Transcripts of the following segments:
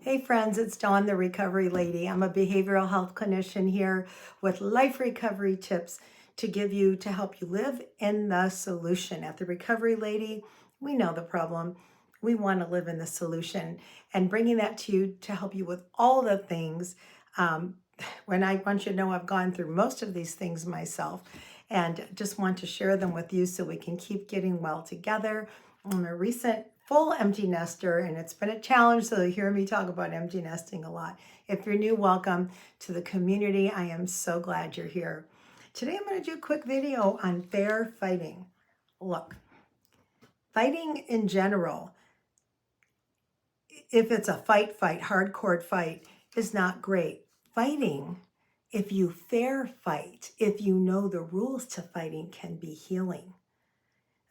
Hey friends, it's Dawn, the Recovery Lady. I'm a behavioral health clinician here with life recovery tips to help you live in the solution. At the Recovery Lady, we know the problem. We want to live in the solution, and bringing that to you to help you with all the things. When I want you to know I've gone through most of these things myself and just want to share them with you so we can keep getting well together. I'm a recent full empty nester, and it's been a challenge, so you hear me talk about empty nesting a lot. If you're new, welcome to the community. I am so glad you're here. Today I'm going to do a quick video on fair fighting. Look, fighting in general, if it's a fight, hardcore fight, is not great. Fighting, if you fair fight, if you know the rules to fighting, can be healing.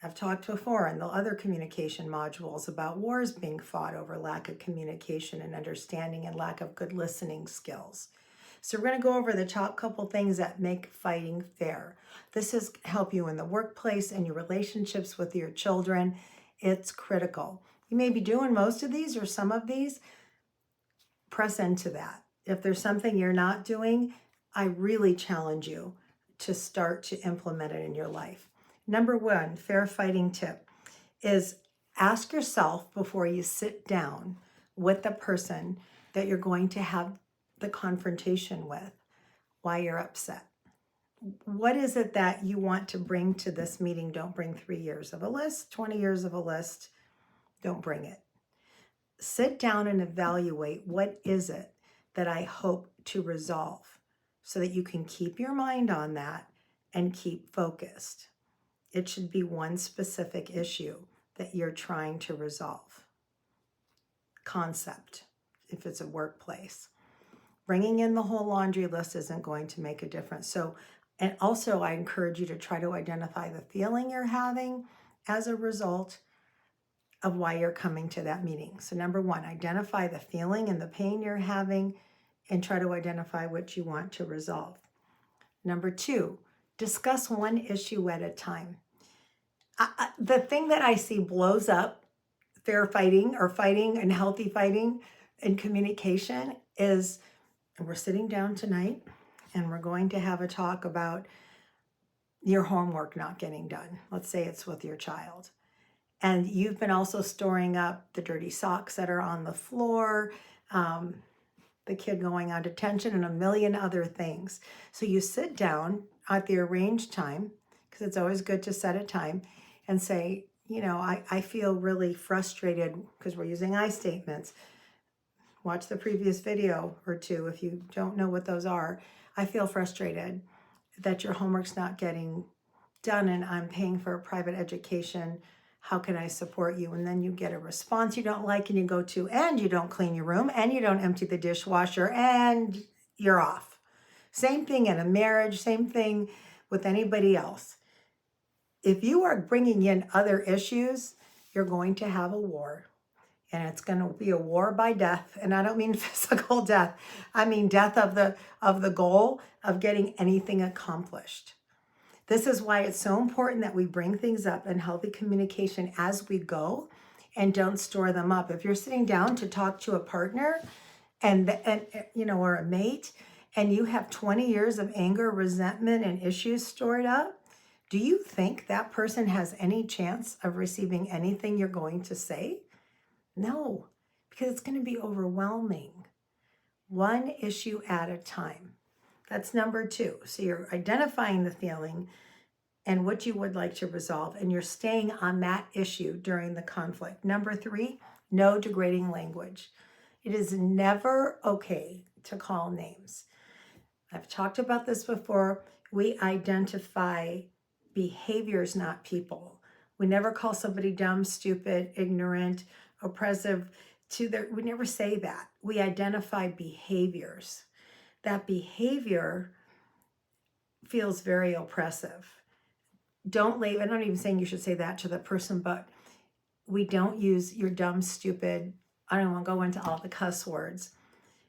I've talked before in the other communication modules about wars being fought over lack of communication and understanding and lack of good listening skills. So we're going to go over the top couple things that make fighting fair. This is help you in the workplace and your relationships with your children. It's critical. You may be doing most of these or some of these. Press into that. If there's something you're not doing, I really challenge you to start to implement it in your life. Number one, fair fighting tip is ask yourself before you sit down with the person that you're going to have the confrontation with, why you're upset. What is it that you want to bring to this meeting? Don't bring 3 years of a list, 20 years of a list. Don't bring it. Sit down and evaluate what is it that I hope to resolve so that you can keep your mind on that and keep focused. It should be one specific issue that you're trying to resolve. Concept, if it's a workplace. Bringing in the whole laundry list isn't going to make a difference. So, and also I encourage you to try to identify the feeling you're having as a result of why you're coming to that meeting. So number one, identify the feeling and the pain you're having and try to identify what you want to resolve. Number two, discuss one issue at a time. The thing that I see blows up fair fighting or fighting and healthy fighting and communication is we're sitting down tonight and we're going to have a talk about your homework not getting done. Let's say it's with your child. And you've been also storing up the dirty socks that are on the floor, the kid going on detention, and a million other things. So you sit down at the arranged time, because it's always good to set a time, and say, I feel really frustrated because we're using I statements. Watch the previous video or two if you don't know what those are. I feel frustrated that your homework's not getting done and I'm paying for a private education. How can I support you? And then you get a response you don't like and you go to, and you don't clean your room and you don't empty the dishwasher and you're off. Same thing in a marriage, same thing with anybody else. If you are bringing in other issues, you're going to have a war. And it's going to be a war by death. And I don't mean physical death. I mean death of the goal of getting anything accomplished. This is why it's so important that we bring things up in healthy communication as we go and don't store them up. If you're sitting down to talk to a partner or a mate, and you have 20 years of anger, resentment, and issues stored up, do you think that person has any chance of receiving anything you're going to say? No, because it's going to be overwhelming. One issue at a time. That's number two. So you're identifying the feeling and what you would like to resolve, and you're staying on that issue during the conflict. Number three, no degrading language. It is never okay to call names. I've talked about this before. We identify behaviors, not people. We never call somebody dumb, stupid, ignorant, oppressive. We never say that. We identify behaviors. That behavior feels very oppressive. I'm not even saying you should say that to the person, but we don't use your dumb, stupid. I don't want to go into all the cuss words.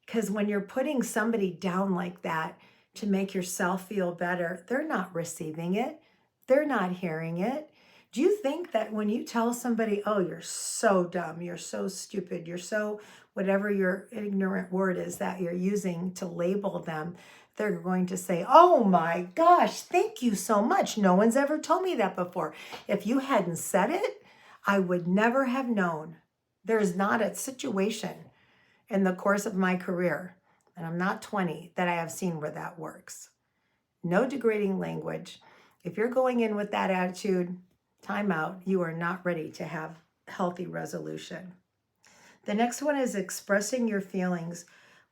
Because when you're putting somebody down like that to make yourself feel better, they're not receiving it. They're not hearing it. Do you think that when you tell somebody, oh, you're so dumb, you're so stupid, you're so whatever your ignorant word is that you're using to label them, they're going to say, oh my gosh, thank you so much. No one's ever told me that before. If you hadn't said it, I would never have known. There's not a situation in the course of my career, and I'm not 20, that I have seen where that works. No degrading language. If you're going in with that attitude, time out. You are not ready to have healthy resolution. The next one is expressing your feelings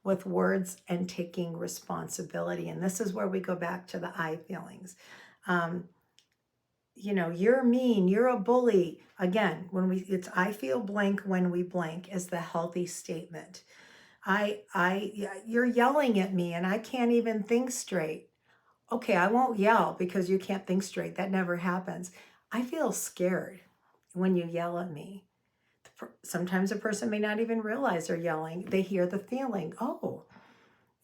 with words and taking responsibility. And this is where we go back to the I feelings. You're mean, you're a bully. Again, it's I feel blank when we blank is the healthy statement. You're yelling at me and I can't even think straight. Okay, I won't yell because you can't think straight. That never happens. I feel scared when you yell at me. Sometimes a person may not even realize they're yelling. They hear the feeling. Oh,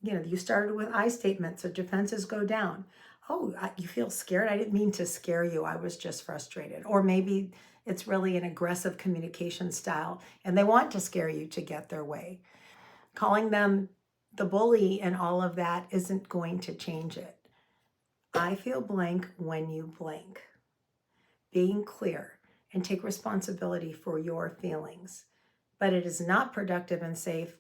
you started with I statements, so defenses go down. Oh, you feel scared? I didn't mean to scare you. I was just frustrated. Or maybe it's really an aggressive communication style and they want to scare you to get their way. Calling them the bully and all of that isn't going to change it. I feel blank when you blank. Being clear and take responsibility for your feelings. But it is not productive and safe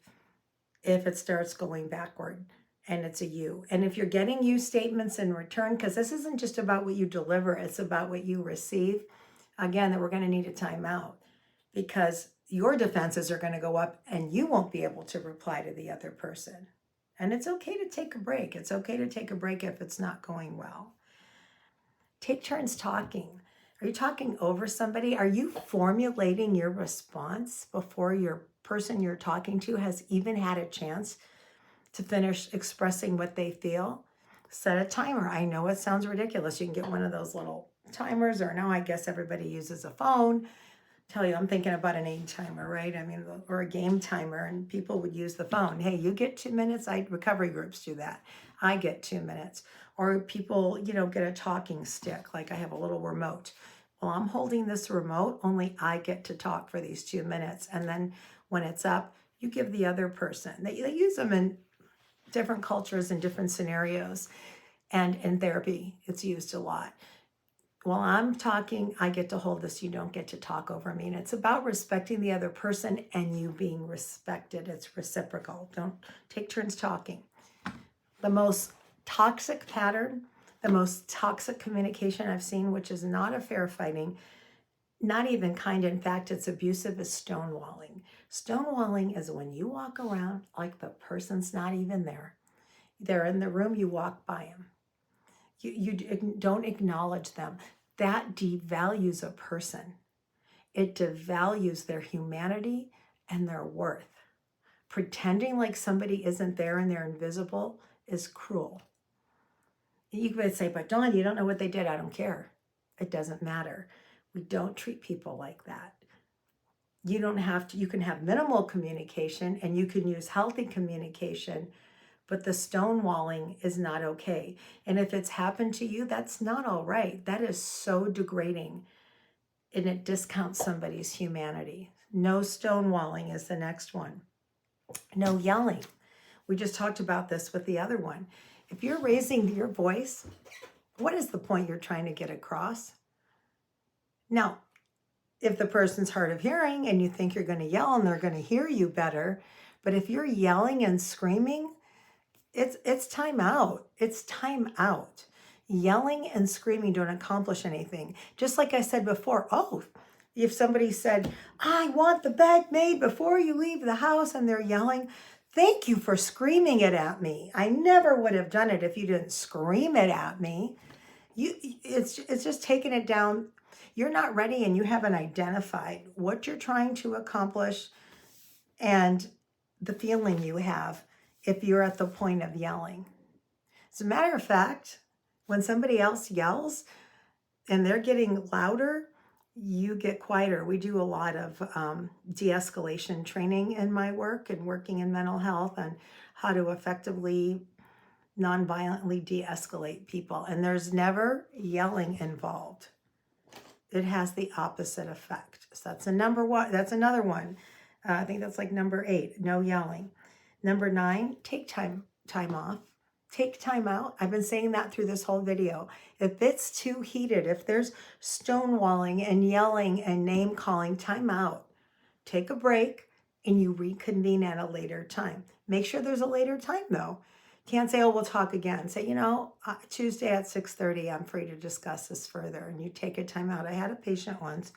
if it starts going backward and it's a you. And if you're getting you statements in return, because this isn't just about what you deliver, it's about what you receive, again, that we're going to need a timeout because your defenses are going to go up and you won't be able to reply to the other person. And it's okay to take a break. It's okay to take a break if it's not going well. Take turns talking. Are you talking over somebody? Are you formulating your response before your person you're talking to has even had a chance to finish expressing what they feel? Set a timer. I know it sounds ridiculous. You can get one of those little timers, or now I guess everybody uses a phone. Tell you, I'm thinking about an age timer, right? I mean, or a game timer, and people would use the phone. Hey, you get 2 minutes. Recovery groups do that. I get 2 minutes. Or people, get a talking stick, like I have a little remote. Well, I'm holding this remote, only I get to talk for these 2 minutes. And then when it's up, you give the other person. They use them in different cultures and different scenarios. And in therapy, it's used a lot. While I'm talking, I get to hold this. You don't get to talk over me. And it's about respecting the other person and you being respected. It's reciprocal. Don't take turns talking. The most toxic pattern, the most toxic communication I've seen, which is not a fair fighting, not even kind. In fact, it's abusive, is stonewalling. Stonewalling is when you walk around like the person's not even there. They're in the room, you walk by them. You don't acknowledge them. That devalues a person. It devalues their humanity and their worth. Pretending like somebody isn't there and they're invisible is cruel. You could say, but Dawn, you don't know what they did. I don't care. It doesn't matter. We don't treat people like that. You don't have to. You can have minimal communication and you can use healthy communication, but the stonewalling is not okay. And if it's happened to you, that's not all right. That is so degrading and it discounts somebody's humanity. No stonewalling is the next one. No yelling. We just talked about this with the other one. If you're raising your voice, what is the point you're trying to get across? Now, if the person's hard of hearing and you think you're going to yell and they're going to hear you better, but if you're yelling and screaming, it's time out. It's time out. Yelling and screaming don't accomplish anything. Just like I said before, if somebody said, I want the bed made before you leave the house, and they're yelling, thank you for screaming it at me. I never would have done it if you didn't scream it at me. It's just taking it down. You're not ready and you haven't identified what you're trying to accomplish and the feeling you have if you're at the point of yelling. As a matter of fact, when somebody else yells and they're getting louder, you get quieter. We do a lot of de-escalation training in my work and working in mental health and how to effectively, non-violently de-escalate people. And there's never yelling involved. it has the opposite effect. So that's a number one. That's another one. I think that's like number 8, no yelling. Number 9, take time off. Take time out. I've been saying that through this whole video. If it's too heated, if there's stonewalling and yelling and name calling, time out. Take a break and you reconvene at a later time. Make sure there's a later time though. Can't say, oh, we'll talk again. Say, Tuesday at 6:30, I'm free to discuss this further. And you take a time out. I had a patient once.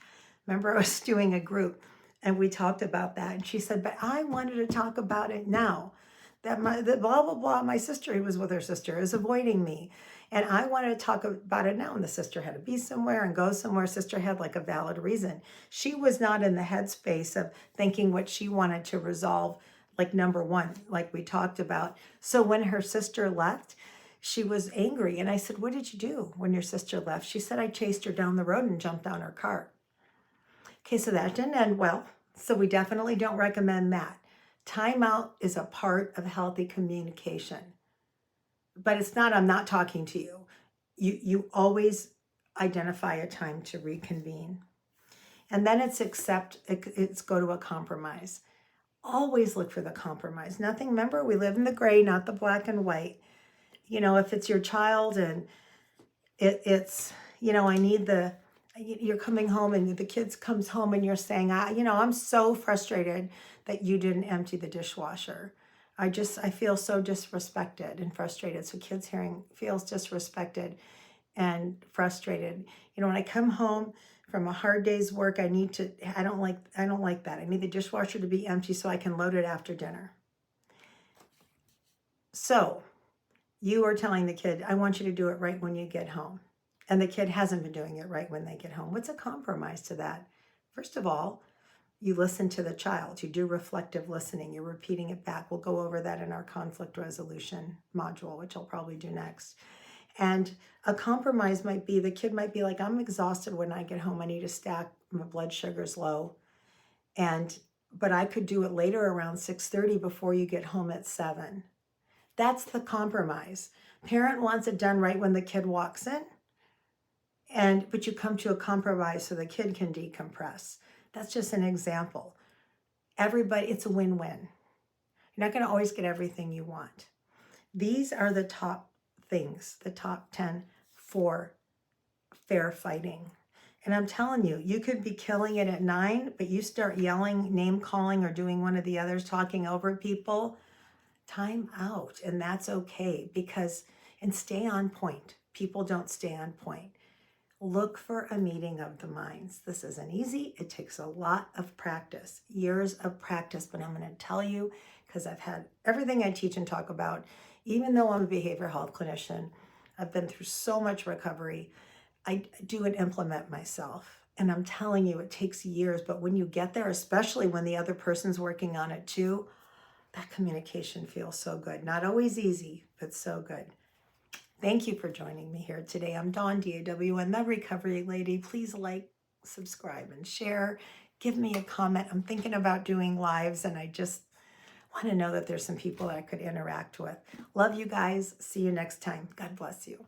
Remember, I was doing a group and we talked about that. And she said, but I wanted to talk about it now. That blah, blah, blah, my sister, who was with her sister, is avoiding me. And I wanted to talk about it now. And the sister had to be somewhere and go somewhere. Sister had like a valid reason. She was not in the headspace of thinking what she wanted to resolve, like number 1, like we talked about. So when her sister left, she was angry. And I said, what did you do when your sister left? She said, I chased her down the road and jumped on her car. Okay, so that didn't end well. So we definitely don't recommend that. Timeout is a part of healthy communication. But it's not, I'm not talking to you. You always identify a time to reconvene. And then it's go to a compromise. Always look for the compromise. Nothing, remember, we live in the gray, not the black and white. If it's your child and it's, I need you're coming home and the kids comes home and you're saying, I'm so frustrated that you didn't empty the dishwasher. I feel so disrespected and frustrated. So kids feels disrespected and frustrated. When I come home from a hard day's work, I don't like that. I need the dishwasher to be empty so I can load it after dinner. So you are telling the kid, I want you to do it right when you get home. And the kid hasn't been doing it right when they get home. What's a compromise to that? First of all, you listen to the child. You do reflective listening. You're repeating it back. We'll go over that in our conflict resolution module, which I'll probably do next. And a compromise might be, the kid might be like, I'm exhausted when I get home. I need a snack. My blood sugar's low. But I could do it later around 6:30 before you get home at 7. That's the compromise. Parent wants it done right when the kid walks in. But you come to a compromise so the kid can decompress. That's just an example. It's a win-win. You're not going to always get everything you want. These are the top things, the top 10 for fair fighting. And I'm telling you, you could be killing it at 9, but you start yelling, name calling, or doing one of the others, talking over people, time out. And that's okay and stay on point. People don't stay on point. Look for a meeting of the minds. This isn't easy. It takes a lot of practice, years of practice, but I'm going to tell you, because I've had everything I teach and talk about, even though I'm a behavioral health clinician, I've been through so much recovery. I do and implement myself. And I'm telling you, it takes years, but when you get there, especially when the other person's working on it too, that communication feels so good. Not always easy, but so good. Thank you for joining me here today. I'm Dawn, DAWN, the Recovery Lady. Please like, subscribe, and share. Give me a comment. I'm thinking about doing lives, and I just want to know that there's some people that I could interact with. Love you guys. See you next time. God bless you.